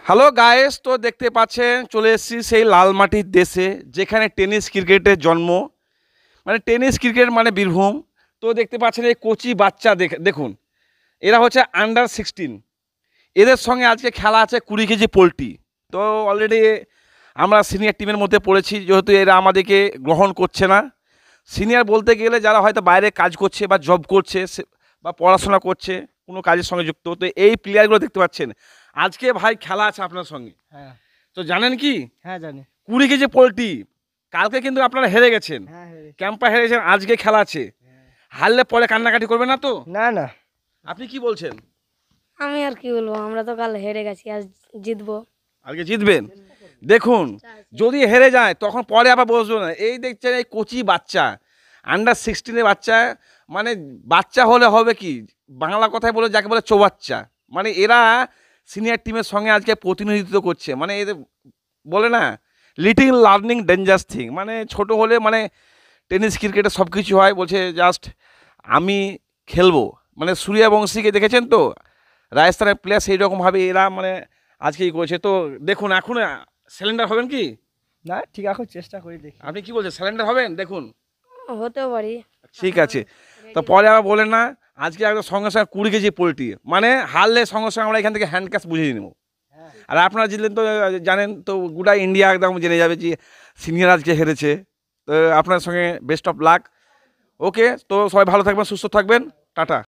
Hello guys, তো দেখতে পাচ্ছেন চলে এসেছি সেই লাল মাটির দেশে যেখানে টেনিস ক্রিকেটের জন্ম। মানে টেনিস ক্রিকেট মানে বীরভূম। তো দেখতে পাচ্ছেন এই কোচি বাচ্চা দেখুন, এরা হচ্ছে আন্ডার 16। এদের সঙ্গে আজকে খেলা আছে 20 কেজি পোলট্রি। তো অলরেডি আমরা সিনিয়র টিমের মধ্যে পড়েছি, যেহেতু এরা আমাদেরকে গ্রহণ করছে না। সিনিয়র বলতে গেলে যারা হয়তো বাইরে কাজ করছে বা জব করছে বা পড়াশোনা করছে, কোনো কাজের সঙ্গে যুক্ত। তো এই প্লেয়ারগুলো দেখতে পাচ্ছেন আজকে ভাই খেলা আছে আপনার সঙ্গে। হ্যাঁ। তো জানেন কি, হ্যাঁ জানি। 20 কেজি পোলট্রি। কালকে কিন্তু আপনারা হেরে গেছেন, হ্যাঁ হেরেছি। ক্যাম্পা হেরেছেন, আজকে খেলা আছে। হারলে পরে কান্নাকাটি করবে না তো? না না। আপনি কি বলছেন? আমি আর কি বলবো, আমরা তো কাল হেরে গেছি, আজ জিতবো। আজকে জিতবেন। দেখুন, যদি হেরে যায় তখন পরে আবার বসবো না। এই দেখছেন এই কোচি বাচ্চা, আন্ডার 16 বাচ্চা। মানে বাচ্চা হলে হবে কি, বাংলা কথায় বলে যাকে বলে চৌবাচ্চা। মানে এরা সিনিয়র টিমের সঙ্গে আজকে প্রতিনিধিত্ব করছে। মানে এদের বলে না, লিটিল লার্নিং ডেঞ্জারাস থিং। মানে ছোট হলে মানে টেনিস ক্রিকেটে সব কিছু হয়, বলছে জাস্ট আমি খেলবো। মানে সূর্যবংশীকে দেখেছেন তো, রাজস্থানের প্লেয়ার, সেই রকমভাবে এরা মানে আজকেই করেছে। তো দেখুন, এখন সিলিন্ডার হবেন কি? না ঠিক, এখন চেষ্টা করি দেখি। আপনি কি বলছেন, সিলিন্ডার হবেন? দেখুন, হতেও পারি। ঠিক আছে। তো পরে আবার বলেন না, আজকে একদম সঙ্গে সঙ্গে 20 কেজি পোলট্রি। মানে হারলে সঙ্গে সঙ্গে আমরা এখান থেকে হ্যান্ড ক্যাশ বুঝিয়ে নেবো। আর আপনারা জিতলেন তো জানেন তো, গোটা ইন্ডিয়া একদম জেনে যাবে যে সিনিয়র আজকে হেরেছে। তো আপনার সঙ্গে বেস্ট অফ লাক। ওকে, তো সবাই ভালো থাকবেন, সুস্থ থাকবেন, টাটা।